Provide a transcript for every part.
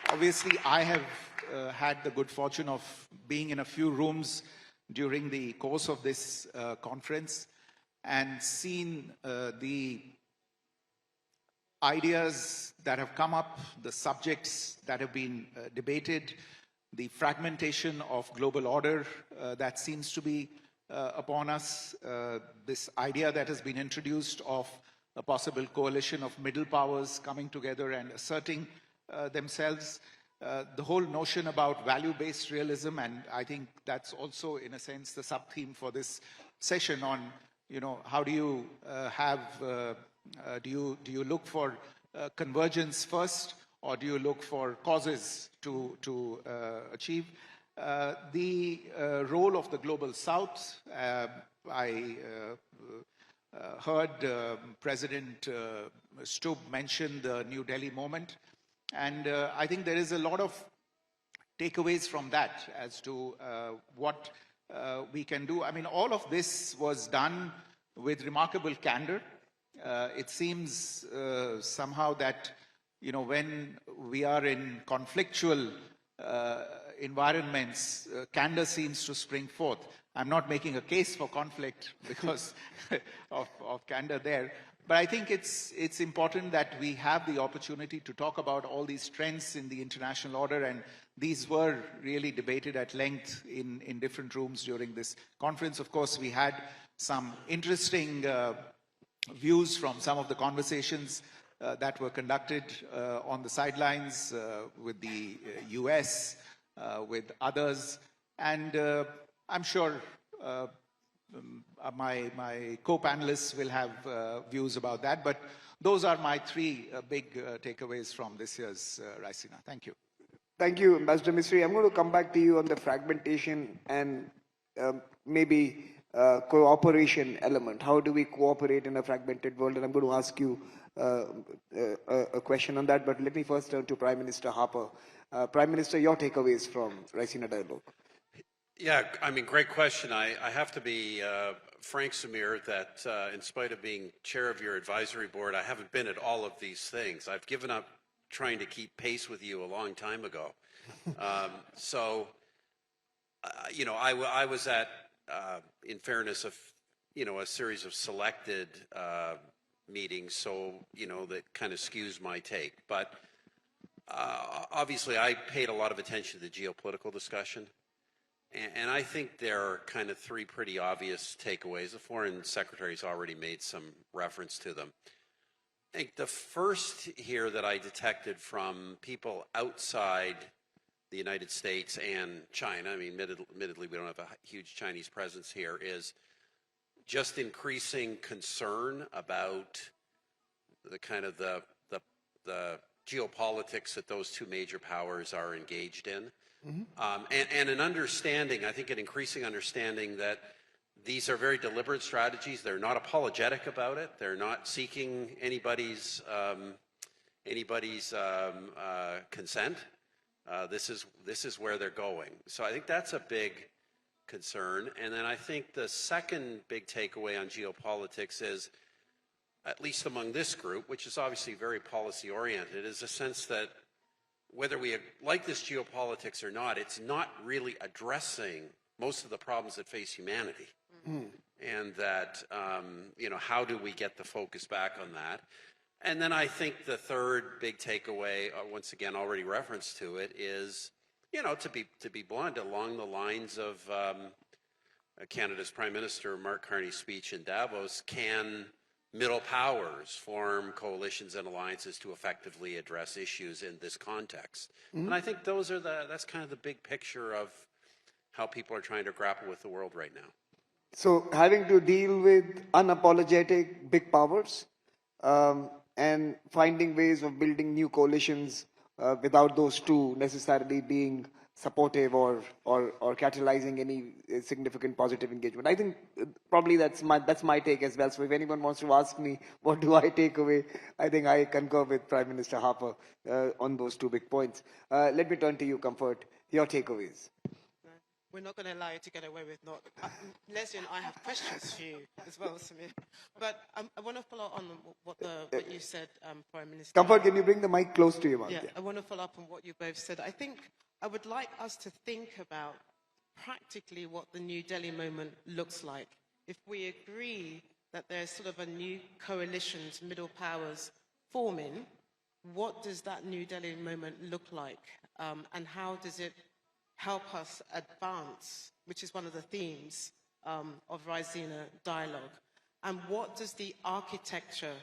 Obviously, I have had the good fortune of being in a few rooms during the course of this conference and seen the ideas that have come up, the subjects that have been debated, the fragmentation of global order that seems to be upon us, this idea that has been introduced of a possible coalition of middle powers coming together and asserting themselves, the whole notion about value-based realism, and I think that's also, in a sense, the sub-theme for this session on, how do you do you look for convergence first, or do you look for causes to achieve? The role of the Global South, I heard President Stubb mention the New Delhi moment, and I think there is a lot of takeaways from that as to what we can do. I mean, all of this was done with remarkable candor. It seems somehow that, when we are in conflictual environments, candor seems to spring forth. I'm not making a case for conflict because of candor there, but I think it's important that we have the opportunity to talk about all these trends in the international order, and these were really debated at length in different rooms during this conference. Of course, we had some interesting views from some of the conversations that were conducted on the sidelines with the US, with others, and I'm sure my co-panelists will have views about that, but those are my three big takeaways from this year's Raisina. Thank you. Thank you, Ambassador Misri. I'm going to come back to you on the fragmentation and maybe cooperation element. How do we cooperate in a fragmented world? And I'm going to ask you a question on that, but let me first turn to Prime Minister Harper. Prime Minister, your takeaways from Raisina Dialogue. Yeah, I mean, great question. I have to be frank, Samir, that in spite of being chair of your advisory board, I haven't been at all of these things. I've given up trying to keep pace with you a long time ago. I was at, in fairness, a series of selected meetings, so, that kind of skews my take. But obviously, I paid a lot of attention to the geopolitical discussion. And I think there are kind of three pretty obvious takeaways. The foreign secretary's already made some reference to them. I think the first here that I detected from people outside the United States and China, I mean, admittedly we don't have a huge Chinese presence here, is just increasing concern about the kind of the geopolitics that those two major powers are engaged in. And an understanding, I think an increasing understanding that these are very deliberate strategies. They're not apologetic about it. They're not seeking anybody's consent. This is where they're going. So I think that's a big concern. And then I think the second big takeaway on geopolitics is, at least among this group, which is obviously very policy oriented, is a sense that whether we like this geopolitics or not, it's not really addressing most of the problems that face humanity. And that, how do we get the focus back on that? And then I think the third big takeaway, once again, already referenced to it, is, to be blunt, along the lines of Canada's Prime Minister Mark Carney's speech in Davos, can middle powers form coalitions and alliances to effectively address issues in this context? And I think that's kind of the big picture of how people are trying to grapple with the world right now. So having to deal with unapologetic big powers and finding ways of building new coalitions without those two necessarily being supportive or catalyzing any significant positive engagement. I think probably that's my take as well. So if anyone wants to ask me what do I take away, I think I concur with Prime Minister Harper on those two big points. Let me turn to you, Comfort. Your takeaways. We're not going to allow you to get away with not. Leslie and I have questions for you as well, Samir. But I want to follow on what you said, Prime Minister. Comfort, can you bring the mic close to your mouth? Yeah, I want to follow up on what you both said. I think I would like us to think about practically what the New Delhi moment looks like. If we agree that there's sort of a new coalitions, middle powers forming, what does that New Delhi moment look like? And how does it help us advance, which is one of the themes of Raisina dialogue? And what does the architecture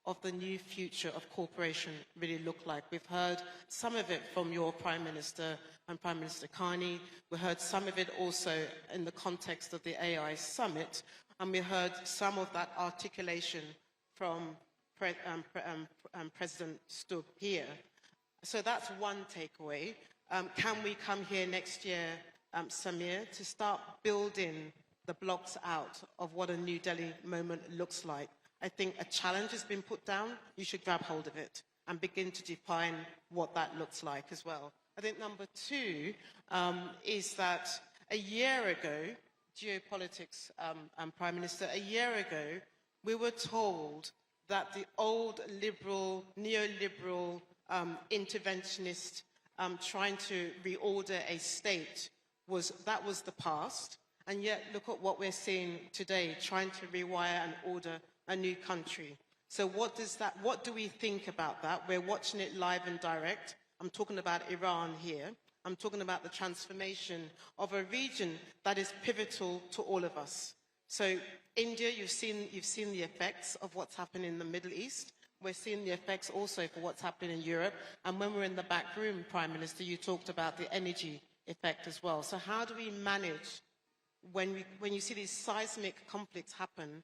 of the new future of cooperation really look like? We've heard some of it from your Prime Minister and Prime Minister Carney. We heard some of it also in the context of the AI summit. And we heard some of that articulation from President Stubb here. So that's one takeaway. Can we come here next year, Samir, to start building the blocks out of what a New Delhi moment looks like? I think a challenge has been put down. You should grab hold of it and begin to define what that looks like as well. I think number two is that a year ago, Geopolitics, Prime Minister, a year ago, we were told that the old liberal, neoliberal, interventionist trying to reorder a state was the past. And yet, look at what we're seeing today, trying to rewire and order a new country. So what do we think about that? We're watching it live and direct. I'm talking about Iran here. I'm talking about the transformation of a region that is pivotal to all of us. So India, you've seen the effects of what's happening in the Middle East. We're seeing the effects also for what's happening in Europe. And when we're in the back room, Prime Minister, you talked about the energy effect as well. So how do we manage when you see these seismic conflicts happen?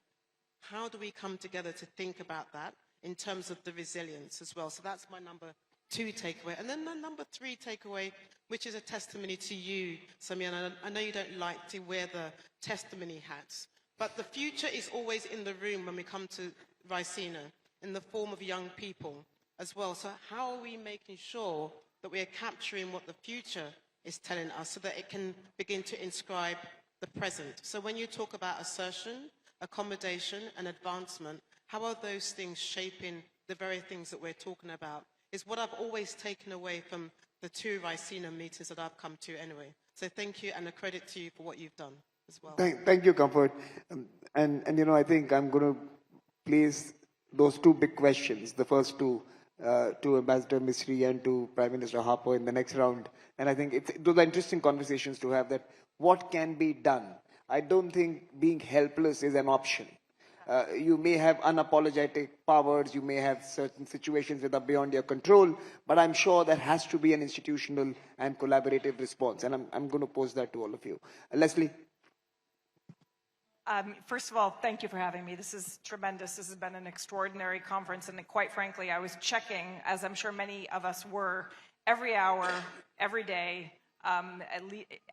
How do we come together to think about that in terms of the resilience as well? So that's my number two takeaway. And then the number three takeaway, which is a testimony to you, Samir. And I know you don't like to wear the testimony hats, but the future is always in the room when we come to Raisina, in the form of young people as well. So how are we making sure that we are capturing what the future is telling us so that it can begin to inscribe the present? So when you talk about assertion, accommodation and advancement, how are those things shaping the very things that we're talking about? Is what I've always taken away from the two Raisina meetings that I've come to anyway. So thank you, and a credit to you for what you've done as well. Thank you, Comfort. And you know, I think I'm going to place those two big questions, the first two, to Ambassador Misri and to Prime Minister Harper in the next round. And I think those are interesting conversations to have, that what can be done. I don't think being helpless is an option. You may have unapologetic powers, you may have certain situations that are beyond your control, but I'm sure there has to be an institutional and collaborative response. And I'm going to pose that to all of you. Leslie? First of all, thank you for having me. This is tremendous. This has been an extraordinary conference, and quite frankly, I was checking, as I'm sure many of us were, every hour, every day,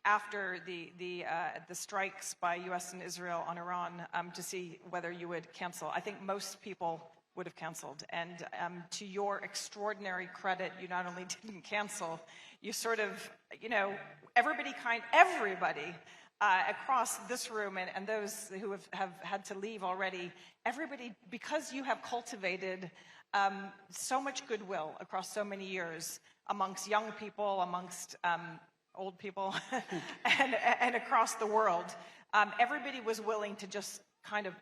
after the strikes by U.S. and Israel on Iran, to see whether you would cancel. I think most people would have canceled. And to your extraordinary credit, you not only didn't cancel, you sort of, you know, everybody across this room and those who have had to leave already, everybody, because you have cultivated so much goodwill across so many years amongst young people, amongst old people, and across the world, everybody was willing to just kind of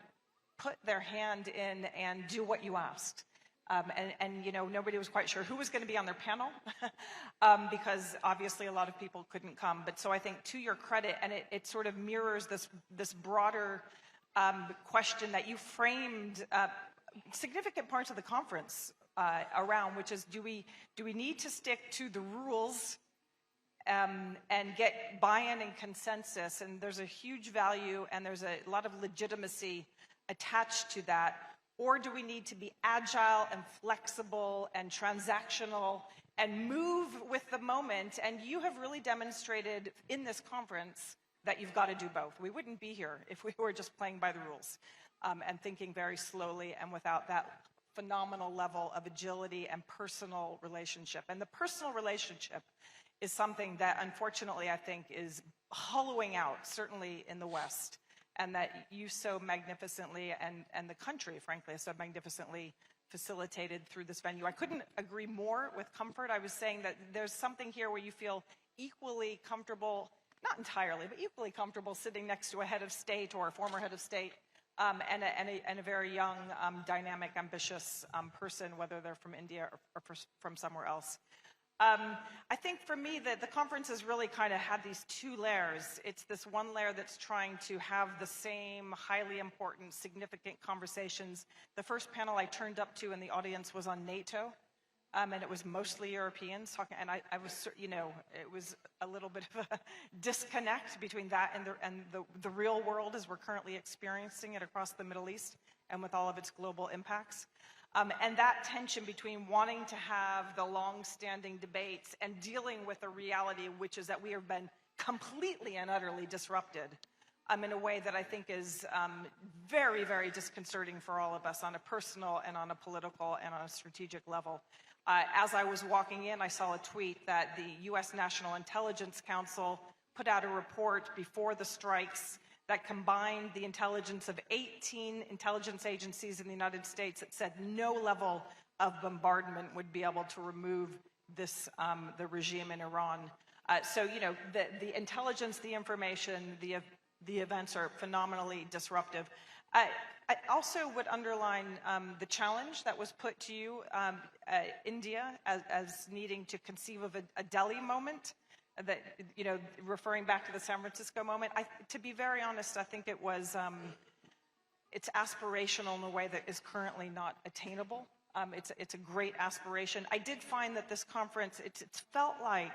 put their hand in and do what you asked. And you know, nobody was quite sure who was going to be on their panel because obviously a lot of people couldn't come. But so I think, to your credit, and it sort of mirrors this broader question that you framed significant parts of the conference around, which is, do we need to stick to the rules and get buy-in and consensus? And there's a huge value and there's a lot of legitimacy attached to that. Or do we need to be agile and flexible and transactional and move with the moment? And you have really demonstrated in this conference that you've got to do both. We wouldn't be here if we were just playing by the rules and thinking very slowly and without that phenomenal level of agility and personal relationship. And the personal relationship is something that, unfortunately, I think is hollowing out, certainly in the West, and that you so magnificently, and the country, frankly, so magnificently facilitated through this venue. I couldn't agree more with Comfort. I was saying that there's something here where you feel equally comfortable, not entirely, but equally comfortable sitting next to a head of state or a former head of state, and a very young, dynamic, ambitious person, whether they're from India or from somewhere else. I think for me that the conference has really kind of had these two layers. It's this one layer that's trying to have the same highly important, significant conversations. The first panel I turned up to in the audience was on NATO, and it was mostly Europeans talking, and I was, you know, it was a little bit of a disconnect between that and the real world as we're currently experiencing it across the Middle East and with all of its global impacts. And that tension between wanting to have the long-standing debates and dealing with a reality, which is that we have been completely and utterly disrupted in a way that I think is very, very disconcerting for all of us on a personal and on a political and on a strategic level. As I was walking in, I saw a tweet that the U.S. National Intelligence Council put out a report before the strikes that combined the intelligence of 18 intelligence agencies in the United States that said no level of bombardment would be able to remove this, the regime in Iran. So, you know, the intelligence, the information, the events are phenomenally disruptive. I also would underline the challenge that was put to you, India, as needing to conceive of a Delhi moment. That, you know, referring back to the San Francisco moment, to be very honest, I think it was, it's aspirational in a way that is currently not attainable. It's a great aspiration. I did find that this conference, it's felt like,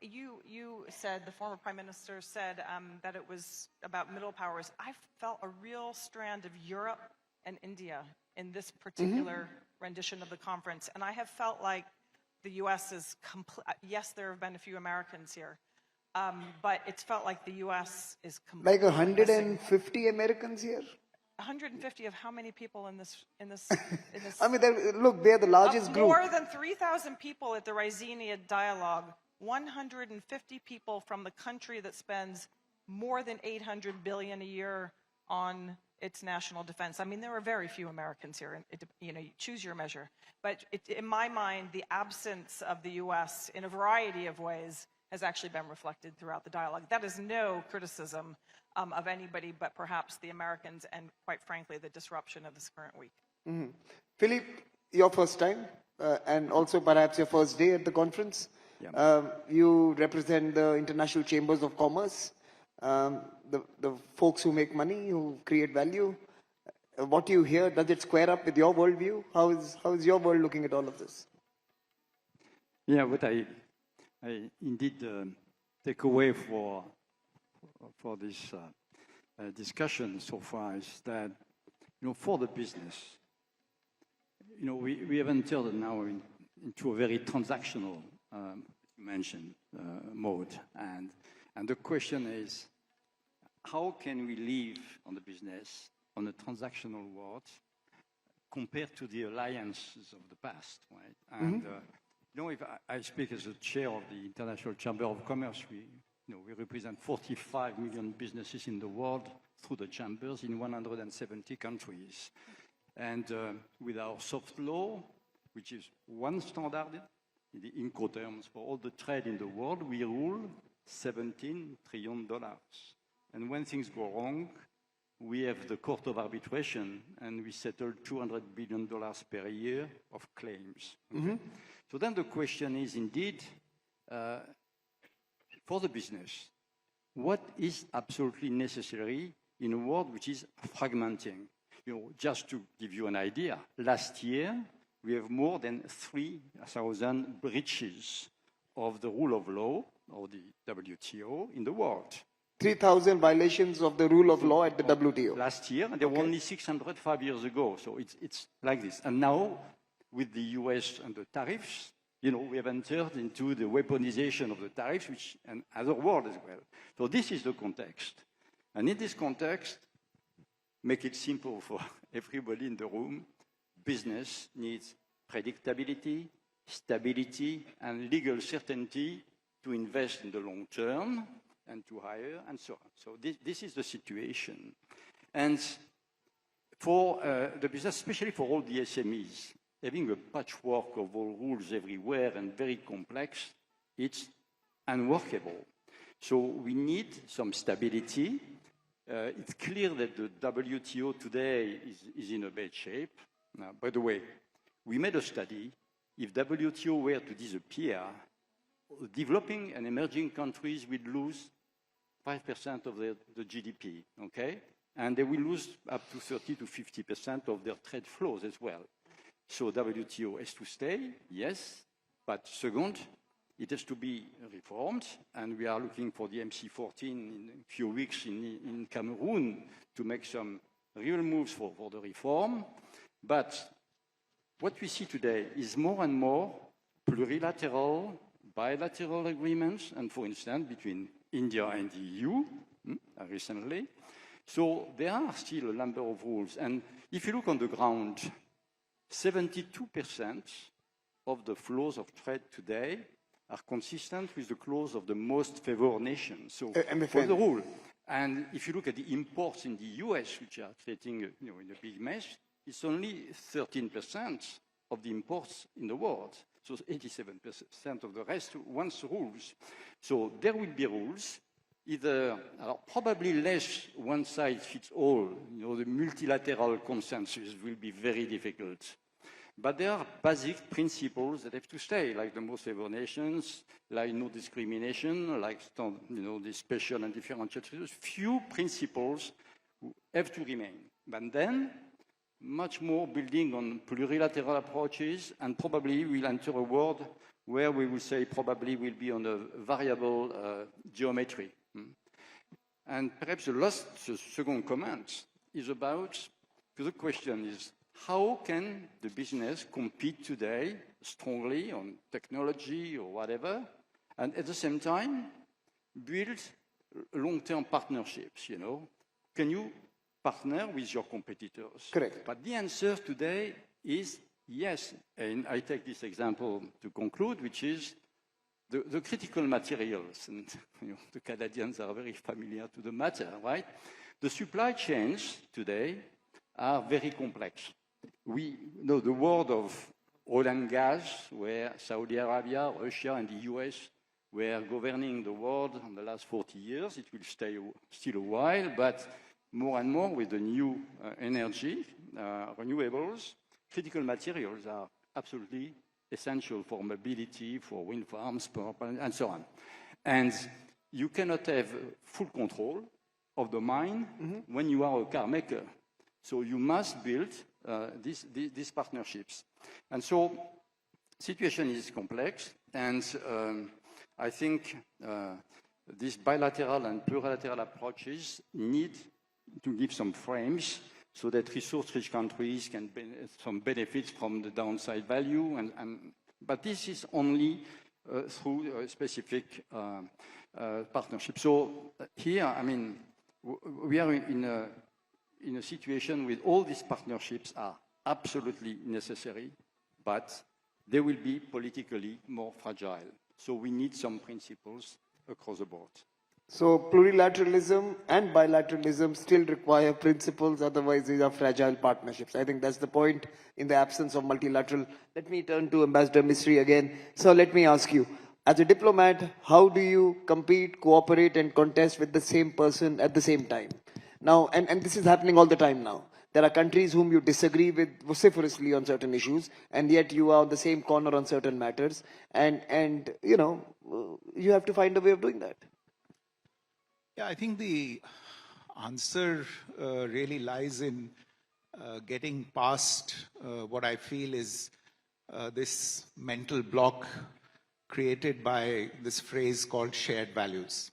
you said, the former Prime Minister said that it was about middle powers. I felt a real strand of Europe and India in this particular rendition of the conference. And I have felt like the U.S. is yes, there have been a few Americans here, but it's felt like the U.S. is like 150 Americans here. 150 of how many people in this? I mean, look, they're the largest group. More than 3,000 people at the Ryzenia Dialogue. 150 people from the country that spends more than $800 billion a year on its national defense. I mean, there are very few Americans here. You know, you choose your measure. But in my mind, the absence of the U.S. in a variety of ways has actually been reflected throughout the dialogue. That is no criticism of anybody but perhaps the Americans and, quite frankly, the disruption of this current week. Mm-hmm. Philippe, your first time and also perhaps your first day at the conference. Yeah. You represent the International Chambers of Commerce. The folks who make money, who create value. What you hear, does it square up with your worldview? How is your world looking at all of this? Yeah, what I indeed take away for this discussion so far is that, you know, for the business, you know, we have entered now into a very transactional mode, and the question is, how can we live on the business on a transactional world compared to the alliances of the past, right? And you know, if I speak as a chair of the International Chamber of Commerce, we represent 45 million businesses in the world through the chambers in 170 countries, and with our soft law, which is one standard in the Incoterms for all the trade in the world, we rule $17 trillion. And when things go wrong, we have the Court of Arbitration, and we settle $200 billion per year of claims. Okay? So then the question is, indeed, for the business, what is absolutely necessary in a world which is fragmenting? You know, just to give you an idea, last year, we have more than 3,000 breaches of the rule of law, or the WTO, in the world. 3,000 violations of the rule of law at the WTO. Last year, and there were only 600 5 years ago. So it's like this. And now, with the US and the tariffs, you know, we have entered into the weaponization of the tariffs, and other world as well. So this is the context. And in this context, make it simple for everybody in the room, business needs predictability, stability, and legal certainty to invest in the long term and to hire and so on. So this is the situation. And for the business, especially for all the SMEs, having a patchwork of all rules everywhere and very complex, it's unworkable. So we need some stability. It's clear that the WTO today is in a bad shape. Now, by the way, we made a study. If WTO were to disappear, developing and emerging countries will lose 5% of the GDP, okay? And they will lose up to 30 to 50% of their trade flows as well. So WTO has to stay, yes, but second, it has to be reformed, and we are looking for the MC14 in a few weeks in Cameroon to make some real moves for the reform. But what we see today is more and more plurilateral, bilateral agreements, and for instance, between India and the EU recently. So there are still a number of rules. And if you look on the ground, 72% of the flows of trade today are consistent with the clause of the most favored nation. So for the rule. And if you look at the imports in the US, which are creating in a big mess, it's only 13% of the imports in the world. So 87% of the rest wants rules. So there will be rules, either probably less one size fits all. The multilateral consensus will be very difficult. But there are basic principles that have to stay, like the most favored nations, like no discrimination, like the special and differential treatment. Few principles have to remain. But then, much more building on plurilateral approaches, and probably we'll enter a world where we will say probably will be on a variable geometry. And perhaps the second comment is about, the question is, how can the business compete today strongly on technology or whatever, and at the same time build long-term partnerships, Can you partner with your competitors? Correct. But the answer today is yes. And I take this example to conclude, which is the critical materials. And the Canadians are very familiar to the matter, right? The supply chains today are very complex. We know the world of oil and gas, where Saudi Arabia, Russia, and the US were governing the world in the last 40 years. It will stay still a while, but more and more with the new energy, renewables, critical materials are absolutely essential for mobility, for wind farms, power plants, and so on. And you cannot have full control of the mine when you are a car maker. So you must build these partnerships. And so situation is complex, and I think these bilateral and plurilateral approaches need to give some frames so that resource-rich countries can some benefits from the downside value. But this is only through a specific partnership. So here, I mean, we are in a situation with all these partnerships are absolutely necessary, but they will be politically more fragile. So we need some principles across the board. So plurilateralism and bilateralism still require principles, otherwise these are fragile partnerships. I think that's the point in the absence of multilateral. Let me turn to Ambassador Misri again. So let me ask you, as a diplomat, how do you compete, cooperate, and contest with the same person at the same time? Now, and this is happening all the time now. There are countries whom you disagree with vociferously on certain issues, and yet you are on the same corner on certain matters. And you have to find a way of doing that. Yeah, I think the answer really lies in getting past what I feel is this mental block created by this phrase called shared values.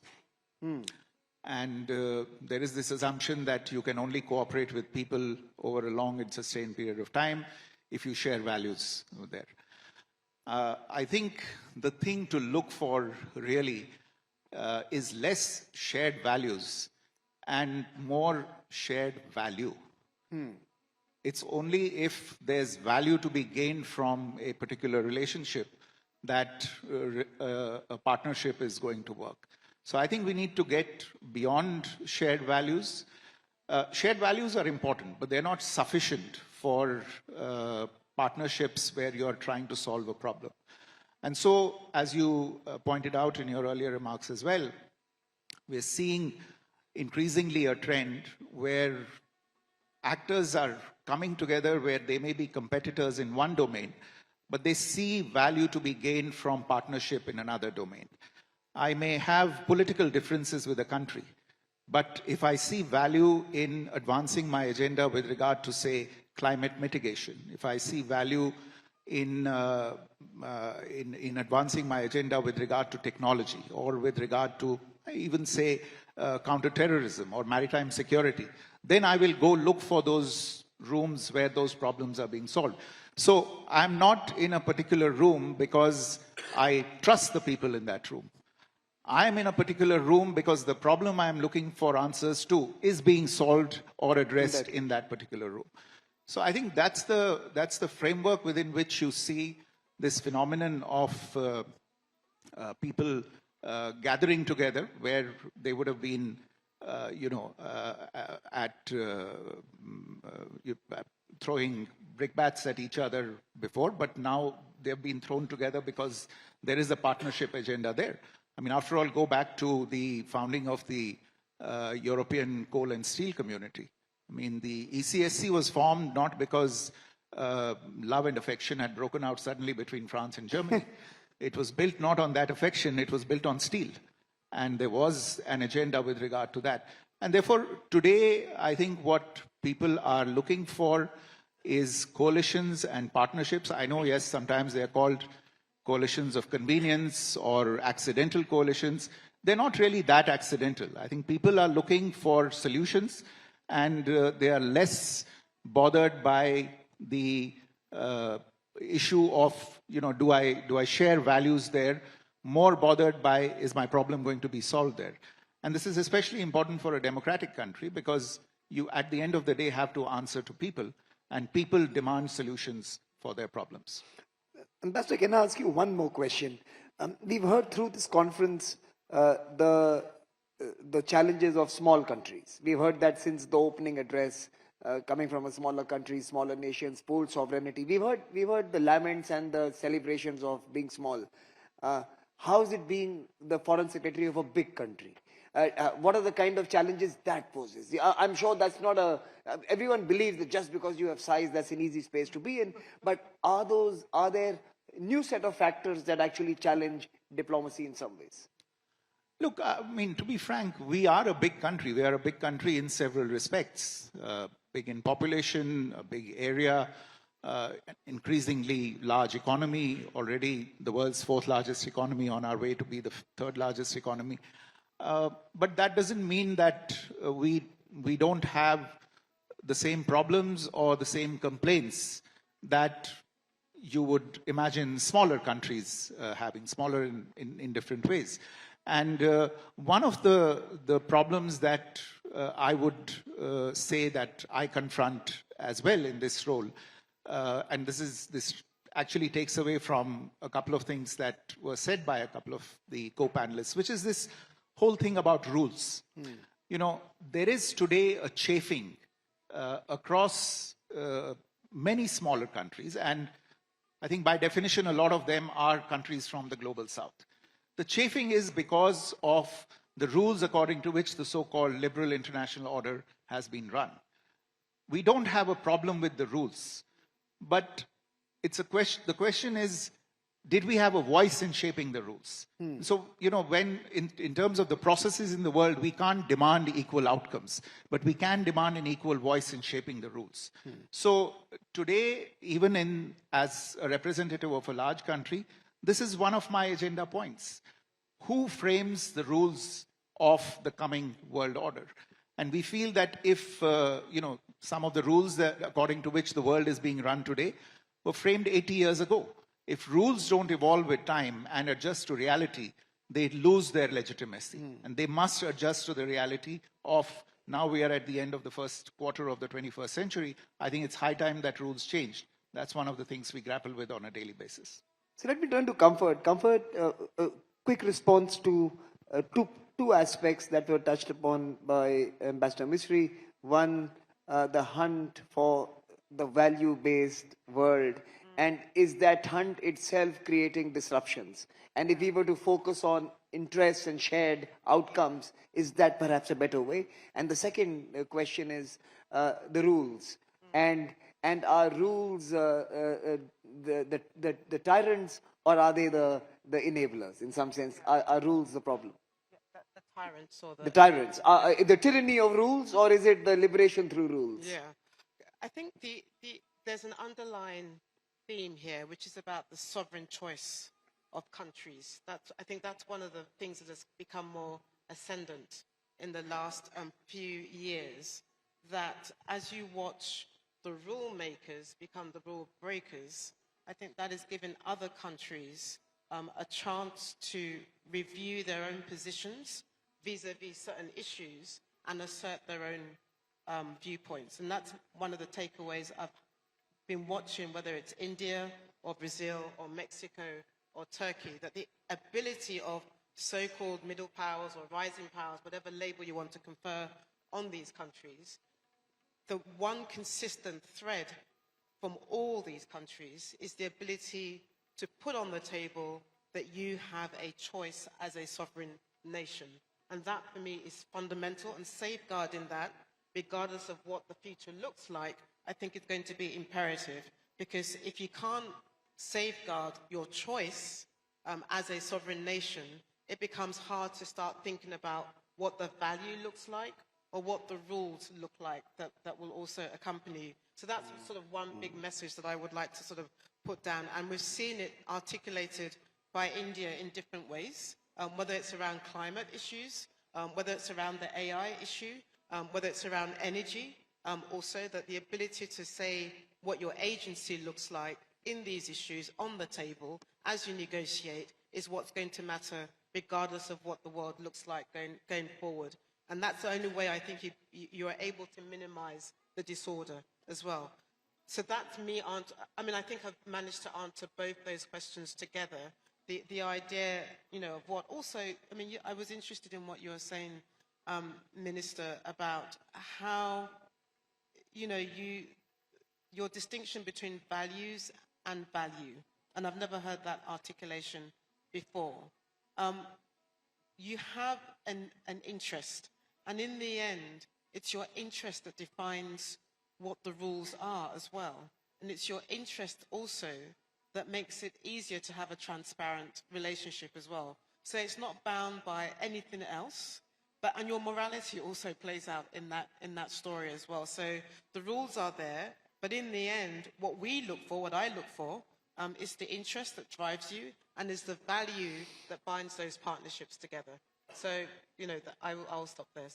And there is this assumption that you can only cooperate with people over a long and sustained period of time if you share values there. I think the thing to look for really is less shared values and more shared value. it's only if there's value to be gained from a particular relationship that a partnership is going to work. So I think we need to get beyond shared values. Shared values are important, but they're not sufficient for partnerships where you're trying to solve a problem. And so, as you pointed out in your earlier remarks as well, we're seeing increasingly a trend where actors are coming together where they may be competitors in one domain, but they see value to be gained from partnership in another domain. I may have political differences with a country, but if I see value in advancing my agenda with regard to, say, climate mitigation, if I see value in advancing my agenda with regard to technology or with regard to even, say, counterterrorism or maritime security, then I will go look for those rooms where those problems are being solved. So I'm not in a particular room because I trust the people in that room. I'm in a particular room because the problem I'm looking for answers to is being solved or addressed in that particular room. So I think that's the framework within which you see this phenomenon of people gathering together where they would have been, throwing brickbats at each other before, but now they've been thrown together because there is a partnership agenda there. I mean, after all, go back to the founding of the European Coal and Steel Community. I mean, the ECSC was formed not because love and affection had broken out suddenly between France and Germany. It was built not on that affection, it was built on steel. And there was an agenda with regard to that. And therefore, today, I think what people are looking for is coalitions and partnerships. I know, yes, sometimes they are called coalitions of convenience or accidental coalitions. They're not really that accidental. I think people are looking for solutions, and they are less bothered by the issue of, do I share values there? More bothered by, is my problem going to be solved there? And this is especially important for a democratic country because you, at the end of the day, have to answer to people, and people demand solutions for their problems. Ambassador, can I ask you one more question? We've heard through this conference the challenges of small countries. We've heard that since the opening address, coming from a smaller country, smaller nations, poor sovereignty. We've heard the laments and the celebrations of being small. How is it being the foreign secretary of a big country? What are the kind of challenges that poses? I'm sure that's not everyone believes that just because you have size, that's an easy space to be in. But are there new set of factors that actually challenge diplomacy in some ways? Look, I mean, to be frank, we are a big country. We are a big country in several respects. Big in population, a big area, an increasingly large economy, already the world's fourth largest economy, on our way to be the third largest economy. But that doesn't mean that we don't have the same problems or the same complaints that you would imagine smaller countries having, smaller in different ways. And one of the problems that I would say that I confront as well in this role, and this actually takes away from a couple of things that were said by a couple of the co-panelists, which is this whole thing about rules. There is today a chafing across many smaller countries, and I think by definition, a lot of them are countries from the global south. The chafing is because of the rules according to which the so-called liberal international order has been run. We don't have a problem with the rules, but it's a question. The question is, did we have a voice in shaping the rules? So, when in terms of the processes in the world, we can't demand equal outcomes, but we can demand an equal voice in shaping the rules. So today, even as a representative of a large country, this is one of my agenda points. Who frames the rules of the coming world order? And we feel that if, some of the rules that, according to which the world is being run today were framed 80 years ago. If rules don't evolve with time and adjust to reality, they lose their legitimacy. And they must adjust to the reality of Now we are at the end of the first quarter of the 21st century. I think it's high time that rules changed. That's one of the things we grapple with on a daily basis. So let me turn to comfort. Comfort, quick response to two aspects that were touched upon by Ambassador Misri. One, the hunt for the value-based world, and is that hunt itself creating disruptions? And if we were to focus on interests and shared outcomes, is that perhaps a better way? And the second question is the rules. And are rules the tyrants, or are they the enablers? In some sense, are rules the problem? The tyrants or The tyrants. The tyranny of rules, or is it the liberation through rules? Yeah. I think there's an underlying theme here, which is about the sovereign choice of countries. I think that's one of the things that has become more ascendant in the last few years, that as you watch the rule makers become the rule breakers, I think that has given other countries a chance to review their own positions vis-a-vis certain issues and assert their own viewpoints. And that's one of the takeaways I've been watching, whether it's India or Brazil or Mexico or Turkey, that the ability of so-called middle powers or rising powers, whatever label you want to confer on these countries, the one consistent thread from all these countries is the ability to put on the table that you have a choice as a sovereign nation. And that, for me, is fundamental, and safeguarding that, regardless of what the future looks like, I think it's going to be imperative. Because if you can't safeguard your choice as a sovereign nation, it becomes hard to start thinking about what the value looks like or what the rules look like that will also accompany. So that's sort of one big message that I would like to sort of put down. And we've seen it articulated by India in different ways, whether it's around climate issues, whether it's around the AI issue, whether it's around energy, also that the ability to say what your agency looks like in these issues on the table as you negotiate is what's going to matter regardless of what the world looks like going forward. And that's the only way I think you are able to minimize the disorder as well. So that's me. I mean, I think I've managed to answer both those questions together. The idea, of what also, I mean, I was interested in what you were saying, Minister, about how, your distinction between values and value. And I've never heard that articulation before. You have an interest. And in the end, it's your interest that defines what the rules are as well. And it's your interest also that makes it easier to have a transparent relationship as well. So it's not bound by anything else, and your morality also plays out in that story as well. So the rules are there, but in the end, what I look for, is the interest that drives you and is the value that binds those partnerships together. So, I'll stop there.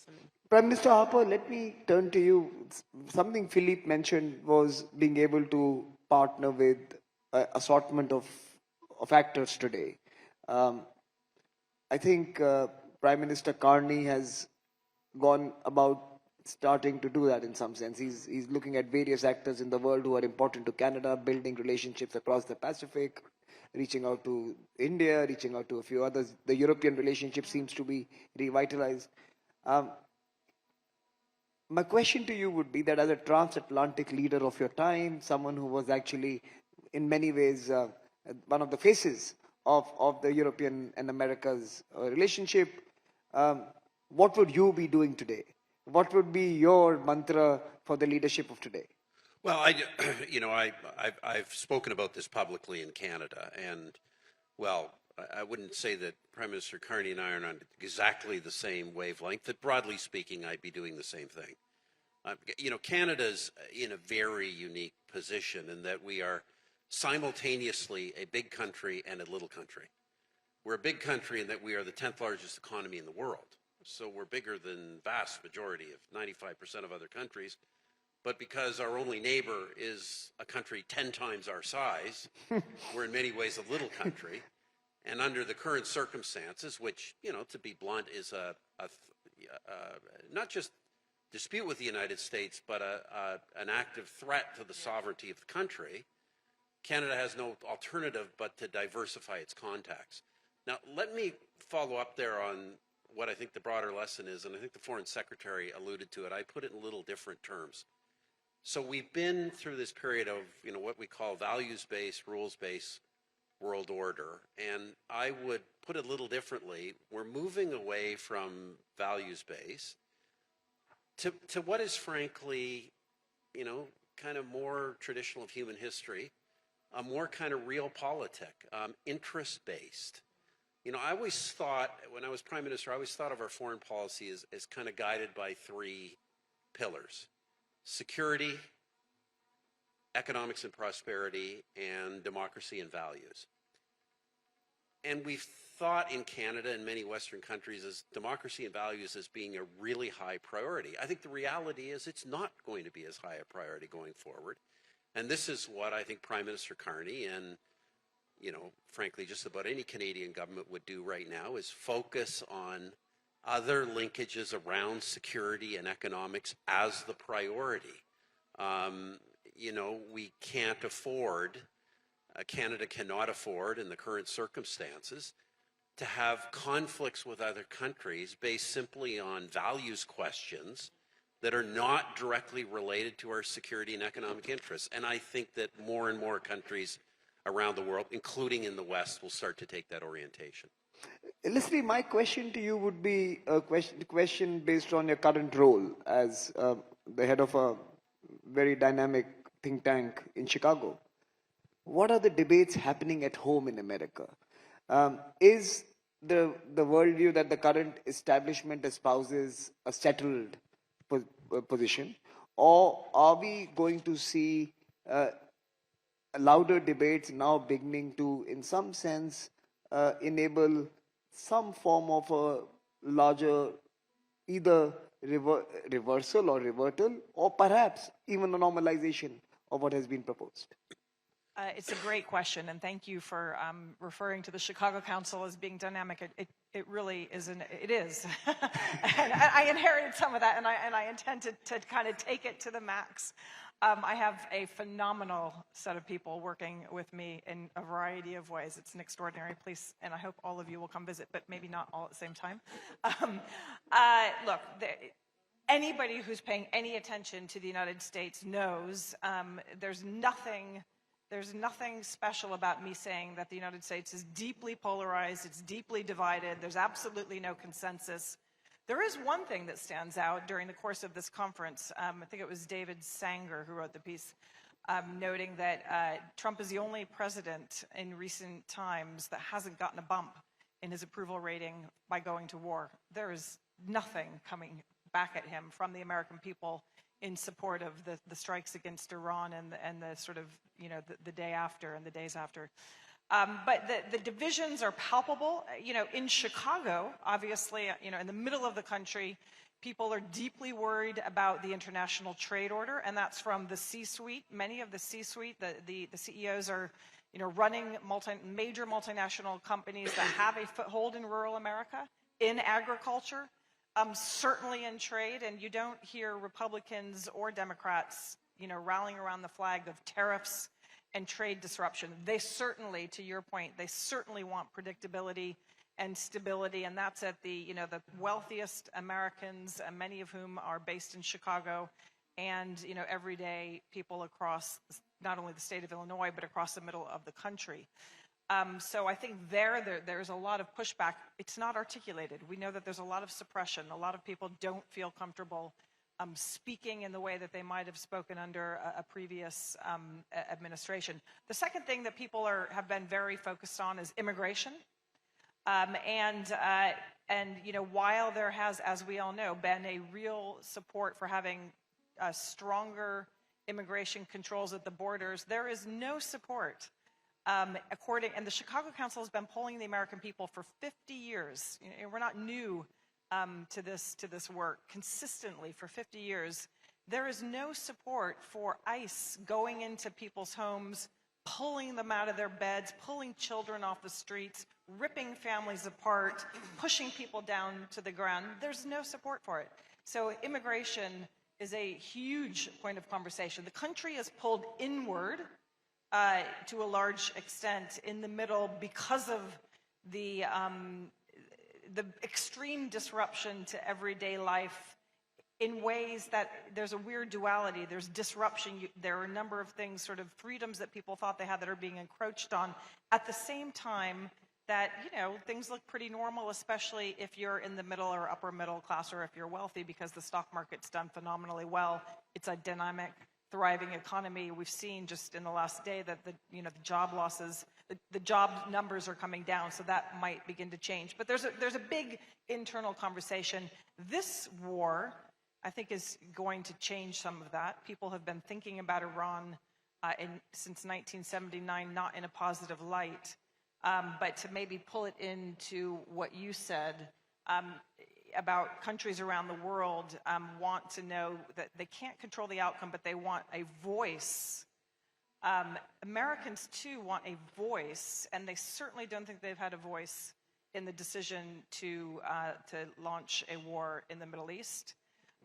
Prime Minister Harper, let me turn to you. Something Philippe mentioned was being able to partner with an assortment of actors today. I think Prime Minister Carney has gone about starting to do that in some sense. He's looking at various actors in the world who are important to Canada, building relationships across the Pacific, reaching out to India, reaching out to a few others. The European relationship seems to be revitalized. My question to you would be that as a transatlantic leader of your time, someone who was actually in many ways one of the faces of the European and America's relationship, what would you be doing today? What would be your mantra for the leadership of today? Well, I've spoken about this publicly in Canada, and well, I wouldn't say that Prime Minister Carney and I are on exactly the same wavelength, but broadly speaking, I'd be doing the same thing. Canada's in a very unique position in that we are simultaneously a big country and a little country. We're a big country in that we are the 10th largest economy in the world. So we're bigger than vast majority of 95% of other countries. But because our only neighbor is a country 10 times our size, we're in many ways a little country. And under the current circumstances, which, to be blunt, is not just dispute with the United States, but an active threat to the sovereignty of the country, Canada has no alternative but to diversify its contacts. Now, let me follow up there on what I think the broader lesson is, and I think the Foreign Secretary alluded to it. I put it in a little different terms. So we've been through this period of, what we call values-based, rules-based world order, and I would put it a little differently. We're moving away from values-based to what is frankly, kind of more traditional of human history, a more kind of realpolitik, interest-based. I always thought, when I was Prime Minister, I always thought of our foreign policy as kind of guided by three pillars: security, economics and prosperity, and democracy and values. And we've thought in Canada and many Western countries as democracy and values as being a really high priority. I think the reality is it's not going to be as high a priority going forward. And this is what I think Prime Minister Carney and, frankly, just about any Canadian government would do right now, is focus on other linkages around security and economics as the priority. We can't afford, Canada cannot afford in the current circumstances to have conflicts with other countries based simply on values questions that are not directly related to our security and economic interests. And I think that more and more countries around the world, including in the West, will start to take that orientation. Leslie, my question to you would be a question based on your current role as the head of a very dynamic think tank in Chicago. What are the debates happening at home in America? Is the worldview that the current establishment espouses a settled position, or are we going to see louder debates now beginning to, in some sense, enable some form of a larger either reversal or revertal, or perhaps even a normalization of what has been proposed? It's a great question, and thank you for referring to the Chicago Council as being dynamic. It really isn't. It is. And I inherited some of that, and I intend to kind of take it to the max. I have a phenomenal set of people working with me in a variety of ways. It's an extraordinary place, and I hope all of you will come visit, but maybe not all at the same time. Look, anybody who's paying any attention to the United States knows there's nothing special about me saying that the United States is deeply polarized, it's deeply divided, there's absolutely no consensus. There is one thing that stands out during the course of this conference. I think it was David Sanger who wrote the piece, noting that Trump is the only president in recent times that hasn't gotten a bump in his approval rating by going to war. There is nothing coming back at him from the American people in support of the strikes against Iran and the sort of, the day after and the days after. But the divisions are palpable. In Chicago, obviously, in the middle of the country, people are deeply worried about the international trade order, and that's from the C-suite. Many of the C-suite, the CEOs are, running major multinational companies that have a foothold in rural America, in agriculture, certainly in trade, and you don't hear Republicans or Democrats, rallying around the flag of tariffs and trade disruption. They certainly, to your point, they certainly want predictability and stability, and that's at the wealthiest Americans, many of whom are based in Chicago, and everyday people across not only the state of Illinois but across the middle of the country. So I think there's a lot of pushback. It's not articulated. We know that there's a lot of suppression. A lot of people don't feel comfortable speaking in the way that they might have spoken under a previous administration. The second thing that people have been very focused on is immigration. And while there has, as we all know, been a real support for having stronger immigration controls at the borders, there is no support. And the Chicago Council has been polling the American people for 50 years. We're not new to this work. Consistently for 50 years, there is no support for ICE going into people's homes, pulling them out of their beds, pulling children off the streets, ripping families apart, pushing people down to the ground. There's no support for it. So immigration is a huge point of conversation. The country is pulled inward to a large extent in the middle because of the extreme disruption to everyday life in ways that there's a weird duality. There's disruption. There are a number of things, sort of freedoms that people thought they had that are being encroached on. At the same time that, you know, things look pretty normal, especially if you're in the middle or upper middle class or if you're wealthy, because the stock market's done phenomenally well. It's a dynamic, thriving economy. We've seen just in the last day that the job losses, the job numbers are coming down, so that might begin to change. But there's a big internal conversation. This war, I think, is going to change some of that. People have been thinking about Iran since 1979, not in a positive light, but to maybe pull it into what you said about countries around the world want to know that they can't control the outcome, but they want a voice. Americans, too, want a voice, and they certainly don't think they've had a voice in the decision to launch a war in the Middle East.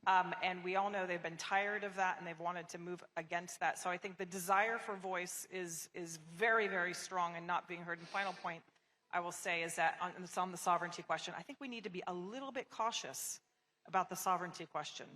And we all know they've been tired of that, and they've wanted to move against that. So I think the desire for voice is very, very strong and not being heard. And final point I will say is that it's on the sovereignty question. I think we need to be a little bit cautious about the sovereignty question.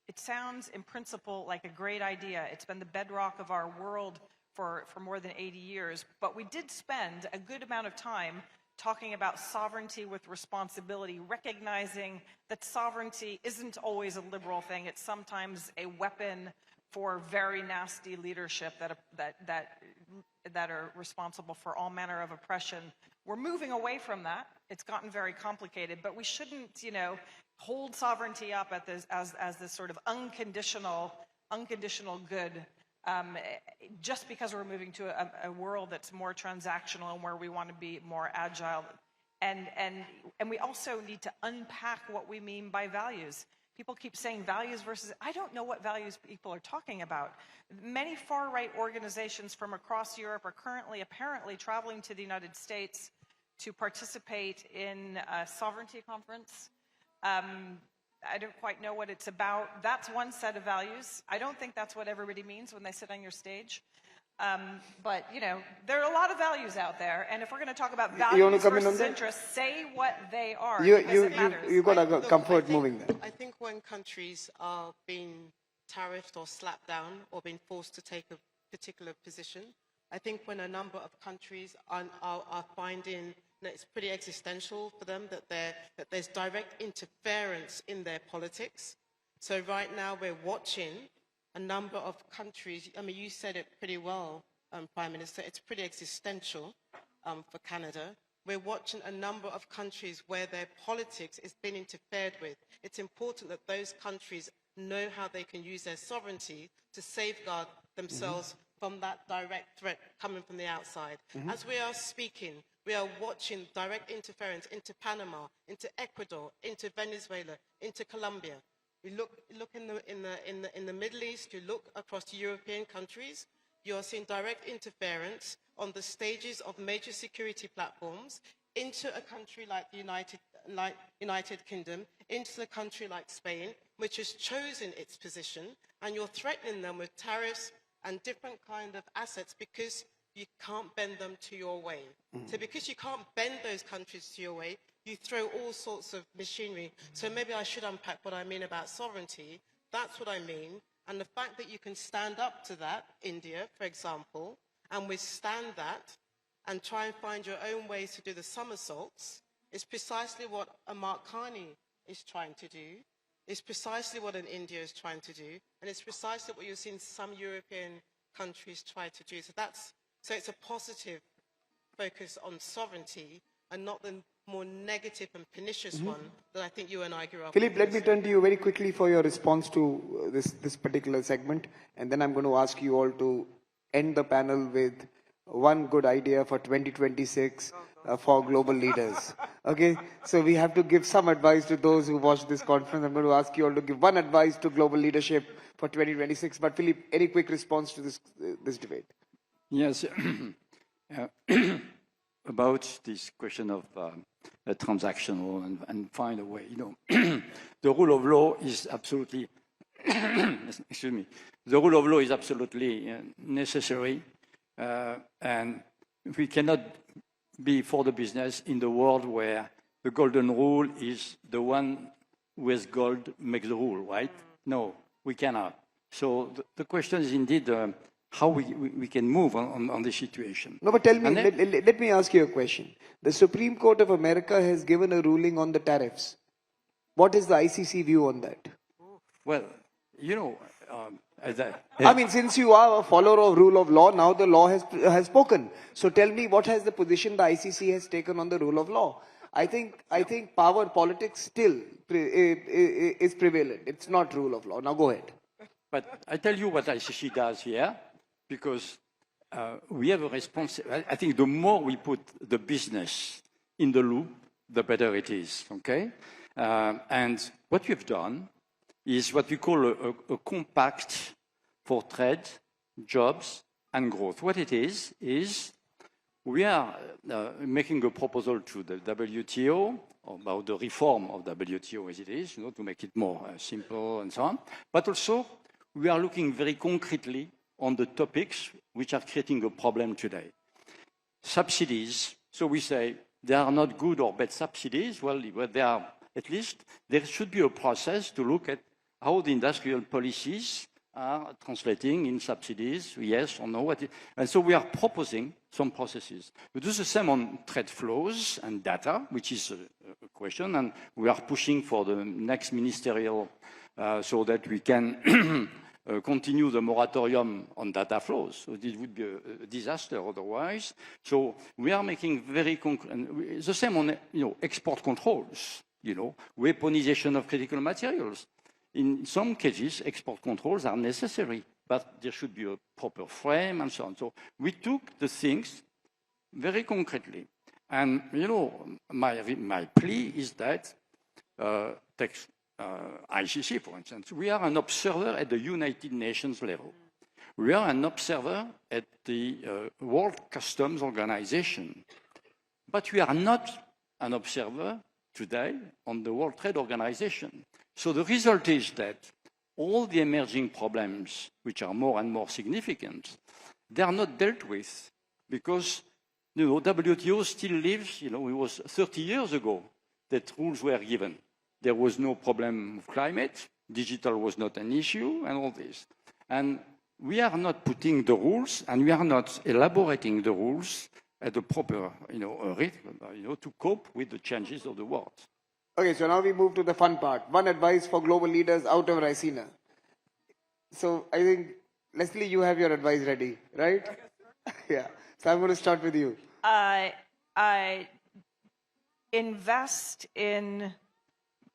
It sounds, in principle, like a great idea. It's been the bedrock of our world for more than 80 years. But we did spend a good amount of time talking about sovereignty with responsibility, recognizing that sovereignty isn't always a liberal thing. It's sometimes a weapon for very nasty leadership that are responsible for all manner of oppression. We're moving away from that. It's gotten very complicated, but we shouldn't, hold sovereignty up at this, as this sort of unconditional good. Just because we're moving to a world that's more transactional and where we want to be more agile. And we also need to unpack what we mean by values. People keep saying values versus, I don't know what values people are talking about. Many far-right organizations from across Europe are currently apparently traveling to the United States to participate in a sovereignty conference. I don't quite know what it's about. That's one set of values. I don't think that's what everybody means when they sit on your stage. But, there are a lot of values out there. And if we're going to talk about values versus interests, say what they are. You got to comfort moving there. I think when countries are being tariffed or slapped down or being forced to take a particular position, I think when a number of countries are finding that it's pretty existential for them that there's direct interference in their politics. So right now we're watching a number of countries. I mean, you said it pretty well, Prime Minister. It's pretty existential for Canada. We're watching a number of countries where their politics is being interfered with. It's important that those countries know how they can use their sovereignty to safeguard themselves from that direct threat coming from the outside. As we are speaking, we are watching direct interference into Panama, into Ecuador, into Venezuela, into Colombia. We look in the Middle East. You look across European countries. You are seeing direct interference on the stages of major security platforms into a country like the United Kingdom, into a country like Spain, which has chosen its position, and you're threatening them with tariffs and different kind of assets because you can't bend them to your way. So because you can't bend those countries to your way, you throw all sorts of machinery. So maybe I should unpack what I mean about sovereignty. That's what I mean. And the fact that you can stand up to that, India, for example, and withstand that and try and find your own ways to do the somersaults is precisely what a Mark Carney is trying to do. It's precisely what an India is trying to do. And it's precisely what you're seeing some European countries try to do. So it's a positive focus on sovereignty and not the more negative and pernicious one that I think you and I grew up with. Philippe, let me turn to you very quickly for your response to this particular segment. And then I'm going to ask you all to end the panel with one good idea for 2026 for global leaders. Okay, so we have to give some advice to those who watch this conference. I'm going to ask you all to give one advice to global leadership for 2026. But Philippe, any quick response to this debate? Yes, about this question of transactional and find a way. The rule of law is absolutely excuse me, the rule of law is absolutely necessary, and we cannot be for the business in the world where the golden rule is the one with gold makes the rule, right? No, we cannot. So the question is indeed how we can move on this situation. No, but tell me, let me ask you a question. The Supreme Court of America has given a ruling on the tariffs. What is the ICC view on that? Well, you know, I mean, since you are a follower of rule of law, now the law has spoken. So tell me, what has the position the ICC has taken on the rule of law? I think power politics still is prevalent. It's not rule of law. Now go ahead. But I tell you what ICC does here, because we have a responsibility. I think the more we put the business in the loop, the better it is, okay? And what we've done is what we call a compact for trade, jobs, and growth. What it is we are making a proposal to the WTO about the reform of WTO as it is, you know, to make it more simple and so on. But also, we are looking very concretely on the topics which are creating a problem today. Subsidies. So we say they are not good or bad subsidies. Well, they are, at least there should be a process to look at how the industrial policies are translating in subsidies, yes or no. And so we are proposing some processes. We do the same on trade flows and data, which is a question, and we are pushing for the next ministerial so that we can continue the moratorium on data flows. So it would be a disaster otherwise. So we are making very concrete, the same on export controls, weaponization of critical materials. In some cases, export controls are necessary, but there should be a proper frame and so on. So we took the things very concretely. And, my plea is that, take ICC, for instance, we are an observer at the United Nations level. We are an observer at the World Customs Organization. But we are not an observer today on the World Trade Organization. So the result is that all the emerging problems, which are more and more significant, they are not dealt with because WTO still lives, it was 30 years ago that rules were given. There was no problem of climate, digital was not an issue, and all this. And we are not putting the rules, and we are not elaborating the rules at the proper rhythm, to cope with the changes of the world. Okay, so now we move to the fun part. One advice for global leaders out of Raisina. So I think, Leslie, you have your advice ready, right? Yeah. So I'm going to start with you. I invest in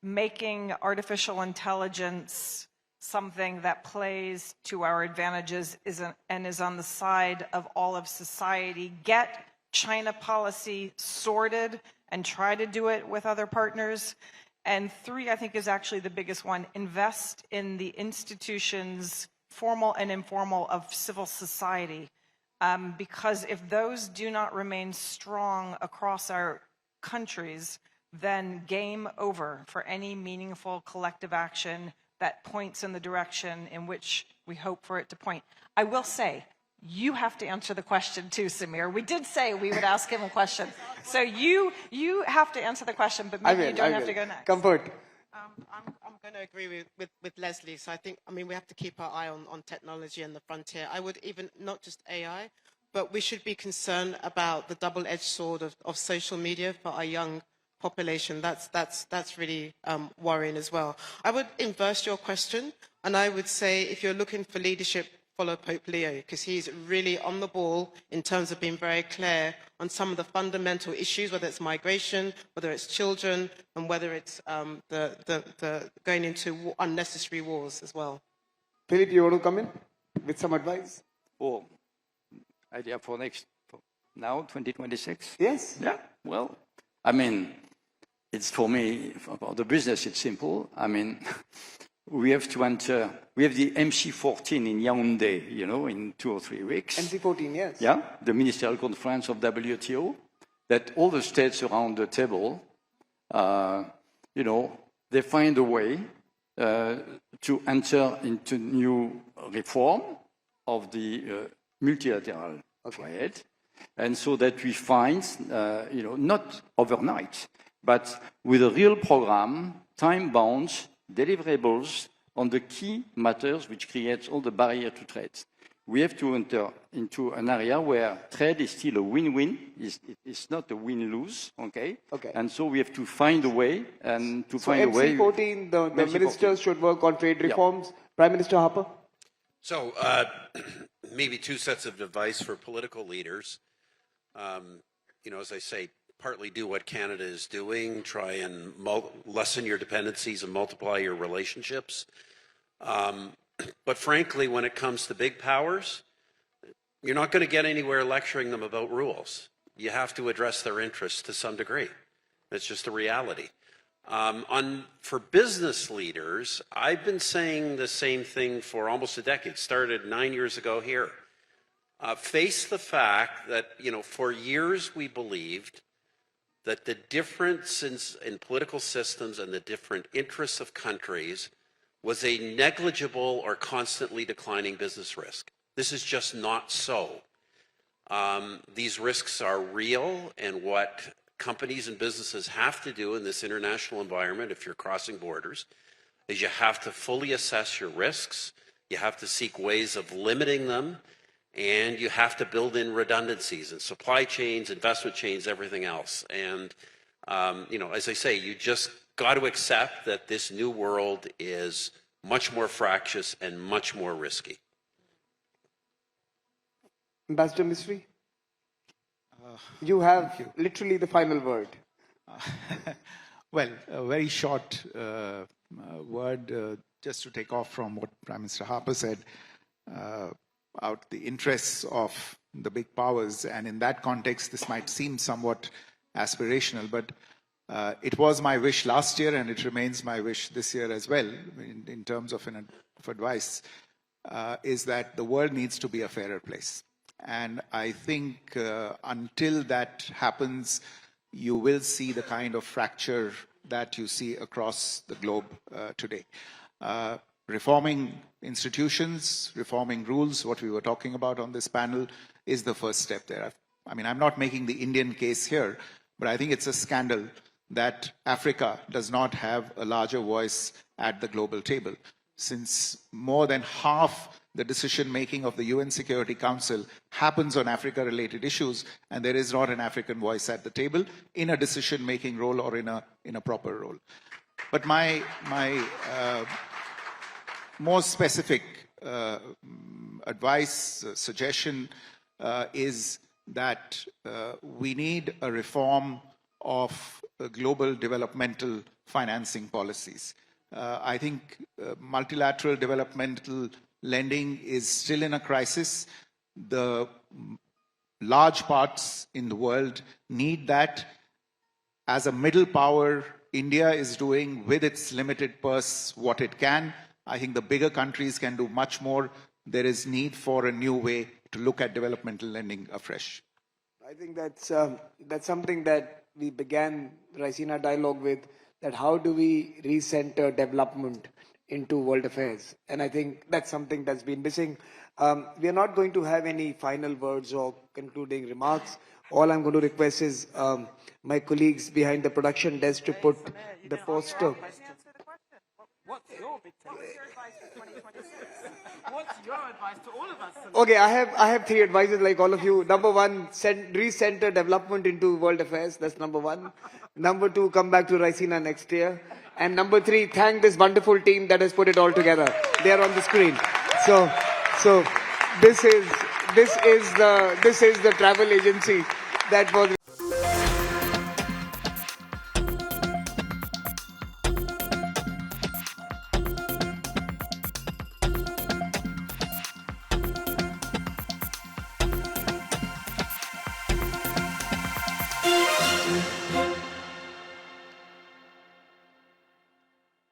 making artificial intelligence something that plays to our advantages and is on the side of all of society. Get China policy sorted and try to do it with other partners. And 3, I think, is actually the biggest one. Invest in the institutions, formal and informal, of civil society. Because if those do not remain strong across our countries, then game over for any meaningful collective action that points in the direction in which we hope for it to point. I will say, you have to answer the question too, Samir. We did say we would ask him a question. So you have to answer the question, but maybe you don't have to go next. Comfort. I'm going to agree with Leslie. So we have to keep our eye on technology and the frontier. I would even, not just AI, but we should be concerned about the double-edged sword of social media for our young population. That's really worrying as well. I would inverse your question, and I would say if you're looking for leadership, follow Pope Leo, because he's really on the ball in terms of being very clear on some of the fundamental issues, whether it's migration, whether it's children, and whether it's the going into unnecessary wars as well. Philip, you want to come in with some advice? Oh, idea for now, 2026? Yes. Yeah, well, it's for me, about the business, it's simple. We have to enter, we have the MC14 in Yaoundé, in 2 or 3 weeks. MC14, yes. Yeah, the ministerial conference of WTO, that all the states around the table, they find a way to enter into new reform of the multilateral trade, and so that we find, not overnight, but with a real program, time-bound, deliverables on the key matters which creates all the barrier to trade. We have to enter into an area where trade is still a win-win. It's not a win-lose, okay? And so we have to find a way, and to find a way. MC14, the ministers should work on trade reforms. Prime Minister Harper? So maybe two sets of advice for political leaders. As I say, partly do what Canada is doing, try and lessen your dependencies and multiply your relationships. But frankly, when it comes to big powers, you're not going to get anywhere lecturing them about rules. You have to address their interests to some degree. It's just a reality. For business leaders, I've been saying the same thing for almost a decade, started 9 years ago here. Face the fact that, for years we believed that the difference in political systems and the different interests of countries was a negligible or constantly declining business risk. This is just not so. These risks are real, and what companies and businesses have to do in this international environment, if you're crossing borders, is you have to fully assess your risks, you have to seek ways of limiting them, and you have to build in redundancies in supply chains, investment chains, everything else. And, as I say, you just got to accept that this new world is much more fractious and much more risky. Ambassador Misri? You have literally the final word. Well, a very short word, just to take off from what Prime Minister Harper said, about the interests of the big powers. And in that context, this might seem somewhat aspirational, but it was my wish last year, and it remains my wish this year as well, in terms of advice, is that the world needs to be a fairer place. And I think until that happens, you will see the kind of fracture that you see across the globe today. Reforming institutions, reforming rules, what we were talking about on this panel, is the first step there. I'm not making the Indian case here, but I think it's a scandal that Africa does not have a larger voice at the global table, since more than half the decision-making of the UN Security Council happens on Africa-related issues, and there is not an African voice at the table in a decision-making role or in a proper role. But my more specific advice, suggestion is that we need a reform of global developmental financing policies. I think multilateral developmental lending is still in a crisis. The large parts in the world need that. As a middle power, India is doing with its limited purse what it can. I think the bigger countries can do much more. There is need for a new way to look at developmental lending afresh. I think that's something that we began Raisina dialogue with, that how do we recenter development into world affairs? And I think that's something that's been missing. We are not going to have any final words or concluding remarks. All I'm going to request is my colleagues behind the production desk to put the poster. What's your advice for 2026? What's your advice to all of us? Okay, I have three advices like all of you. Number one, recenter development into world affairs. That's number one. Number two, come back to Raisina next year. And number three, thank this wonderful team that has put it all together. They are on the screen. So this is the travel agency that was